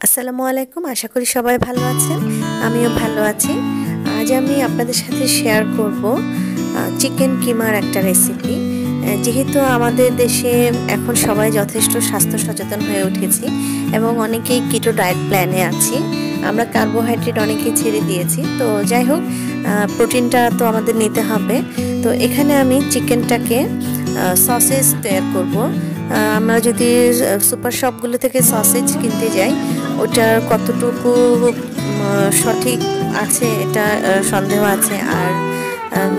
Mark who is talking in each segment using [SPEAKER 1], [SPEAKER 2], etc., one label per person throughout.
[SPEAKER 1] আসসালামু আলাইকুম। আশা করি সবাই ভালো আছেন। আমিও ভালো আছি। আজ আমি আপনাদের সাথে শেয়ার করব চিকেন কিমার একটা রেসিপি। যেহেতু আমাদের দেশে এখন সবাই যথেষ্ট স্বাস্থ্য সচেতন হয়ে উঠেছি এবং অনেকেই কিটো ডায়েট প্ল্যানে আছি। আমরা কার্বোহাইড্রেট অনেকেই ছেড়ে দিয়েছি। তো যাই হোক, প্রোটিনটা তো আমাদের নিতে হবে। তো এখানে আমি চিকেনটাকে সসেজ তৈরি করব। আমরা যদি সুপার শপগুলো থেকে সসেজ কিনতে যাই, ওটার কতটুকু সঠিক আছে এটা সন্দেহ আছে। আর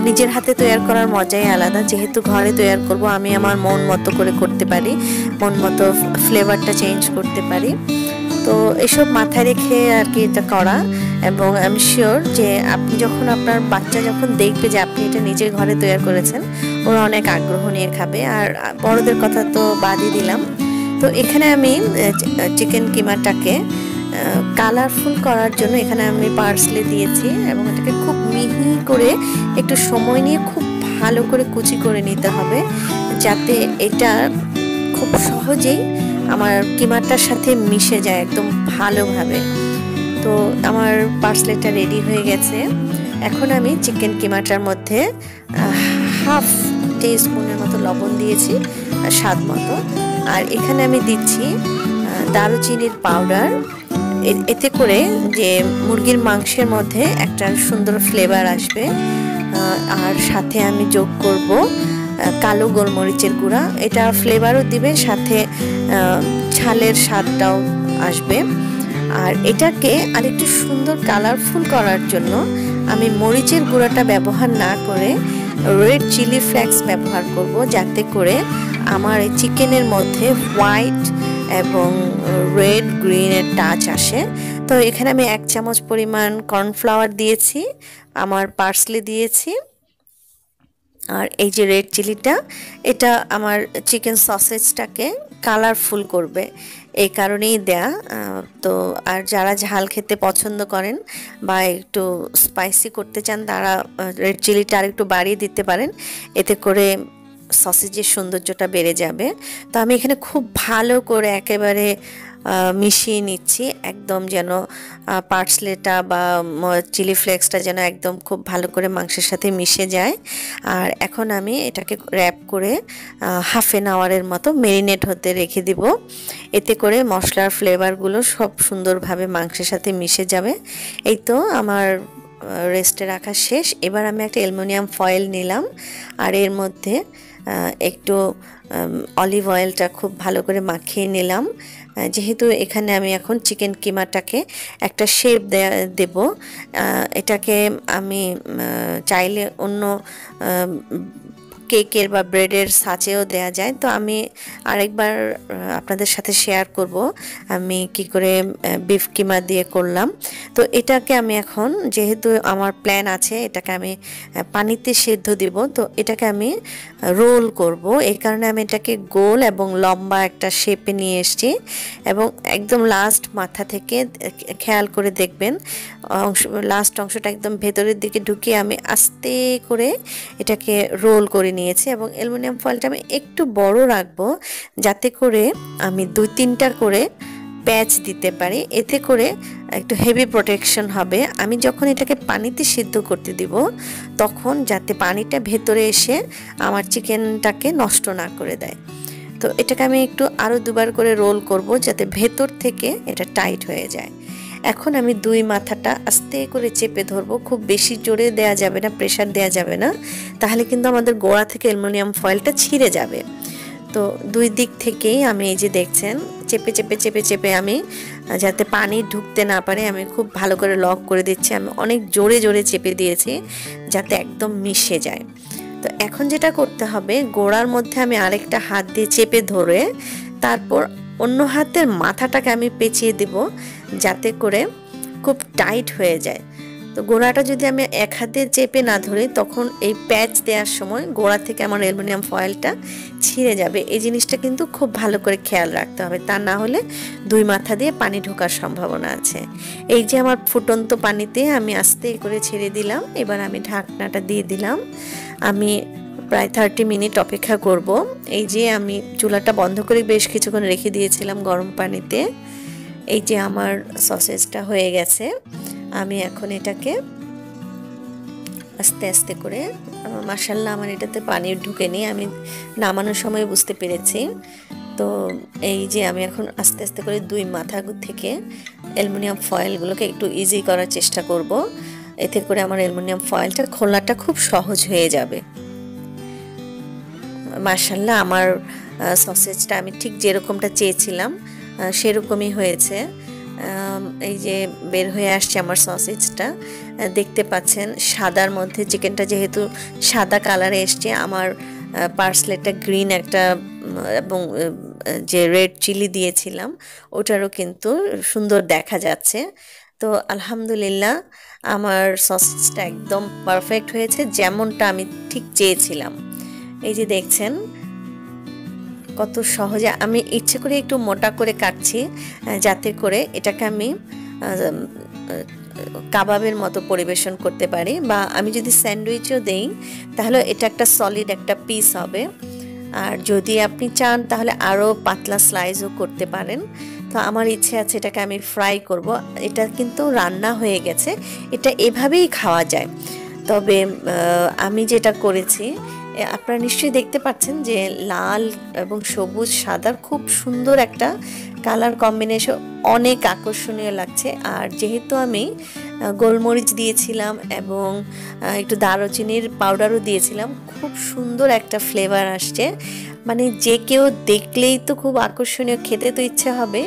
[SPEAKER 1] নিজের হাতে তৈরি করার মজাই আলাদা। যেহেতু ঘরে তৈরি করব, আমি আমার মন মতো করে করতে পারি, মন মতো ফ্লেভারটা চেঞ্জ করতে পারি। তো এসব মাথায় রেখে আর কি এটা করা। এবং আই এম শিওর যে আপনি যখন আপনার বাচ্চা যখন দেখবে যে আপনি এটা নিজের ঘরে তৈরি করেছেন, ওরা অনেক আগ্রহ নিয়ে খাবে। আর বড়দের কথা তো বাদই দিলাম। তো এখানে আমি চিকেন কিমাটাকে কালারফুল করার জন্য এখানে আমি পার্সলে দিয়েছি এবং এটাকে খুব মিহি করে একটু সময় নিয়ে খুব ভালো করে কুচি করে নিতে হবে, যাতে এটা খুব সহজেই আমার কিমাটার সাথে মিশে যায় একদম ভালোভাবে। তো আমার পার্সলেটা রেডি হয়ে গেছে। এখন আমি চিকেন কিমাটার মধ্যে হাফ টিস্পুনের মতো লবণ দিয়েছি স্বাদ মতো। আর এখানে আমি দিচ্ছি দারুচিনির পাউডার। এতে করে যে মুরগির মাংসের মধ্যে একটা সুন্দর ফ্লেভার আসবে। আর সাথে আমি যোগ করব কালো গোলমরিচের গুঁড়া। এটা ফ্লেভারও দিবে, সাথে ঝালের স্বাদটাও আসবে। আর এটাকে আরেকটু সুন্দর কালারফুল করার জন্য আমি মরিচের গুঁড়াটা ব্যবহার না করে রেড চিলি ফ্লেক্স ব্যবহার করব, যাতে করে আমার এই চিকেনের মধ্যে হোয়াইট এবং রেড গ্রিনের টাচ আসে। তো এখানে আমি 1 চামচ পরিমাণ কর্নফ্লাওয়ার দিয়েছি, আমার পার্সলে দিয়েছি। আর এই যে রেড চিলিটা, এটা আমার চিকেন সসেজটাকে কালারফুল করবে, এই কারণেই দেয়া। তো আর যারা ঝাল খেতে পছন্দ করেন বা একটু স্পাইসি করতে চান, তারা রেড চিলিটা আর একটু বাড়িয়ে দিতে পারেন, এতে করে সসেজের সৌন্দর্যটা বেড়ে যাবে। তো আমি এখানে খুব ভালো করে একেবারে মিশিয়ে নিচ্ছি, একদম যেন পার্সলেটা বা চিলি ফ্লেক্সটা যেন একদম খুব ভালো করে মাংসের সাথে মিশে যায়। আর এখন আমি এটাকে র্যাপ করে হাফ এন আওয়ারের মতো মেরিনেট হতে রেখে দিব। এতে করে মশলার ফ্লেভারগুলো সব সুন্দরভাবে মাংসের সাথে মিশে যাবে। এই তো আমার রেস্টে রাখা শেষ। এবার আমি একটা অ্যালুমিনিয়াম ফয়েল নিলাম, আর এর মধ্যে একটু অলিভ অয়েলটা খুব ভালো করে মাখিয়ে নিলাম। যেহেতু এখানে আমি এখন চিকেন কিমাটাকে একটা শেপ দেব, এটাকে আমি চাইলে অন্য কেকের বা ব্রেডের সাঁচেও দেয়া যায়। তো আমি আরেকবার আপনাদের সাথে শেয়ার করব আমি কি করে বিফ কিমা দিয়ে করলাম। তো এটাকে আমি এখন, যেহেতু আমার প্ল্যান আছে এটাকে আমি পানিতে সেদ্ধ দিব, তো এটাকে আমি রোল করব। এই কারণে আমি এটাকে গোল এবং লম্বা একটা শেপে নিয়ে এসেছি। এবং একদম লাস্ট মাথা থেকে খেয়াল করে দেখবেন লাস্ট অংশটা একদম ভেতরের দিকে ঢুকিয়ে আমি আস্তে করে এটাকে রোল করে নিয়েছি। এবং অ্যালুমিনিয়াম ফয়েলটা আমি একটু বড় রাখবো, যাতে করে আমি 2-3টা করে প্যাচ দিতে পারি। এতে করে একটু হেভি প্রোটেকশন হবে। আমি যখন এটাকে পানিতে সিদ্ধ করতে দিব, তখন যাতে পানিটা ভেতরে এসে আমার চিকেনটাকে নষ্ট না করে দেয়। তো এটাকে আমি একটু আরও 2বার করে রোল করব, যাতে ভেতর থেকে এটা টাইট হয়ে যায়। এখন আমি 2 মাথাটা আস্তে করে চেপে ধরবো, খুব বেশি জোরে দেয়া যাবে না, প্রেশার দেয়া যাবে না, তাহলে কিন্তু আমাদের গোড়া থেকে অ্যালুমিনিয়াম ফয়েলটা ছিঁড়ে যাবে। তো 2 দিক থেকেই আমি এই যে দেখছেন চেপে চেপে চেপে চেপে আমি যাতে পানি ঢুকতে না পারে আমি খুব ভালো করে লক করে দিচ্ছি। আমি অনেক জোরে জোরে চেপে দিয়েছি যাতে একদম মিশে যায়। তো এখন যেটা করতে হবে, গোড়ার মধ্যে আমি আরেকটা হাত দিয়ে চেপে ধরে তারপর অন্য হাতের মাথাটাকে আমি পেঁচিয়ে দিব, যাতে করে খুব টাইট হয়ে যায়। তো গোড়াটা যদি আমি এক হাতে চেপে না ধরি, তখন এই প্যাচ দেওয়ার সময় গোড়া থেকে আমার অ্যালুমিনিয়াম ফয়েলটা ছিঁড়ে যাবে। এই জিনিসটা কিন্তু খুব ভালো করে খেয়াল রাখতে হবে, তা না হলে 2 মাথা দিয়ে পানি ঢোকার সম্ভাবনা আছে। এই যে আমার ফুটন্ত পানিতে আমি আস্তে করে ছেড়ে দিলাম। এবার আমি ঢাকনাটা দিয়ে দিলাম। আমি প্রায় 30 মিনিট অপেক্ষা করব। এই যে আমি চুলাটা বন্ধ করে বেশ কিছুক্ষণ রেখে দিয়েছিলাম গরম পানিতে। এই যে আমার সসেজটা হয়ে গেছে, আমি এখন এটাকে আস্তে আস্তে করে, মাশাআল্লাহ আমার এটাতে পানি ঢুকেনি, আমি নামানোর সময় বুঝতে পেরেছি। তো এই যে আমি এখন আস্তে আস্তে করে দুই মাথা থেকে অ্যালুমিনিয়াম ফয়েলগুলোকে একটু ইজি করার চেষ্টা করব, এতে করে আমার অ্যালুমিনিয়াম ফয়েলটা খোলাটা খুব সহজ হয়ে যাবে। মাশাআল্লাহ আমার সসেজটা আমি ঠিক যেরকমটা চেয়েছিলাম সেরকমই হয়েছে। এই যে বের হয়ে আসছে আমার সসেজটা, দেখতে পাচ্ছেন সাদার মধ্যে চিকেনটা যেহেতু সাদা কালারে এসছে, আমার পার্সলেটটা গ্রিন একটা এবং যে রেড চিলি দিয়েছিলাম ওটারও কিন্তু সুন্দর দেখা যাচ্ছে। তো আলহামদুলিল্লাহ আমার সসেজটা একদম পারফেক্ট হয়েছে, যেমনটা আমি ঠিক চেয়েছিলাম। এই যে দেখছেন কত সহজে, আমি ইচ্ছে করে একটু মোটা করে কাটছি যাতে করে এটাকে আমি কাবাবের মতো পরিবেশন করতে পারি, বা আমি যদি স্যান্ডউইচও দেই তাহলে এটা একটা সলিড একটা পিস হবে। আর যদি আপনি চান তাহলে আরও পাতলা স্লাইসও করতে পারেন। তো আমার ইচ্ছে আছে এটাকে আমি ফ্রাই করব। এটা কিন্তু রান্না হয়ে গেছে, এটা এভাবেই খাওয়া যায়। তবে আমি যেটা করেছি, আপনারা নিশ্চয়ই দেখতে পাচ্ছেন যে লাল এবং সবুজ সাদার খুব সুন্দর একটা কালার কম্বিনেশন, অনেক আকর্ষণীয় লাগছে। আর যেহেতু আমি গোলমরিচ দিয়েছিলাম এবং একটু দারুচিনির পাউডারও দিয়েছিলাম, খুব সুন্দর একটা ফ্লেভার আসছে। মানে যে কেউ দেখলেই তো খুব আকর্ষণীয়, খেতে তো ইচ্ছে হবে।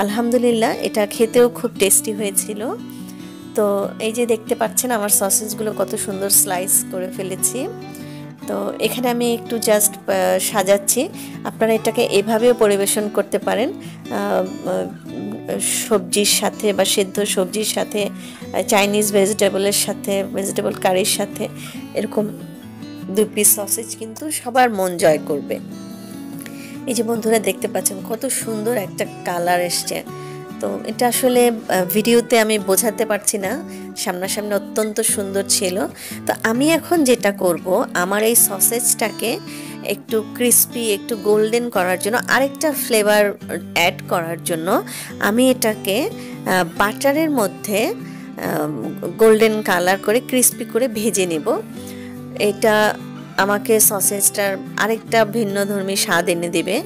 [SPEAKER 1] আলহামদুলিল্লাহ এটা খেতেও খুব টেস্টি হয়েছিল। তো এই যে দেখতে পাচ্ছেন আমার সসেজগুলো কত সুন্দর স্লাইস করে ফেলেছি। তো এখানে আমি একটু জাস্ট সাজাচ্ছি, আপনারা এটাকে এভাবেও পরিবেশন করতে পারেন, সবজির সাথে বা সেদ্ধ সবজির সাথে, চাইনিজ ভেজিটেবলের সাথে, ভেজিটেবল কারির সাথে, এরকম 2 পিস সসেজ কিন্তু সবার মন জয় করবে। এই যে বন্ধুরা দেখতে পাচ্ছেন কত সুন্দর একটা কালার এসছে। তো এটা আসলে ভিডিওতে আমি বোঝাতে পারছি না, সামনাসামনি অত্যন্ত সুন্দর ছিল। তো আমি এখন যেটা করব, আমার এই সসেজটাকে একটু ক্রিস্পি, একটু গোল্ডেন করার জন্য, আরেকটা ফ্লেভার অ্যাড করার জন্য আমি এটাকে বাটারের মধ্যে গোল্ডেন কালার করে ক্রিস্পি করে ভেজে নেব। এটা আমাকে সসেজটার আরেকটা ভিন্নধর্মী স্বাদ এনে দিবে,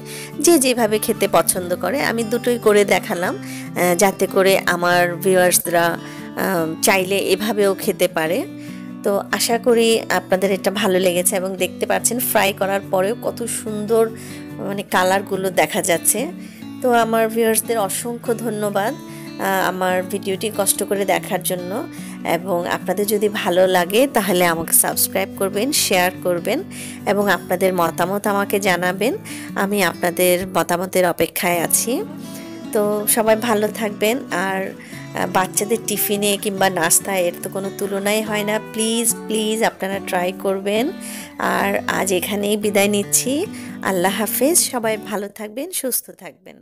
[SPEAKER 1] যে যেভাবে খেতে পছন্দ করে। আমি দুটোই করে দেখালাম যাতে করে আমার ভিউয়ার্সরা চাইলে এভাবেও খেতে পারে। তো আশা করি আপনাদের এটা ভালো লেগেছে, এবং দেখতে পাচ্ছেন ফ্রাই করার পরেও কত সুন্দর মানে কালারগুলো দেখা যাচ্ছে। তো আমার ভিউয়ার্সদের অসংখ্য ধন্যবাদ আমার ভিডিওটি কষ্ট করে দেখার জন্য, এবং আপনাদের যদি ভালো লাগে তাহলে আমাকে সাবস্ক্রাইব করবেন, শেয়ার করবেন, এবং আপনাদের মতামত আমাকে জানাবেন। আমি আপনাদের মতামতের অপেক্ষায় আছি। তো সবাই ভালো থাকবেন। আর বাচ্চাদের টিফিনে কিংবা নাস্তায় এর তো কোনো তুলনাই হয় না। প্লিজ প্লিজ আপনারা ট্রাই করবেন। আর আজ এখানেই বিদায় নিচ্ছি। আল্লাহ হাফেজ। সবাই ভালো থাকবেন, সুস্থ থাকবেন।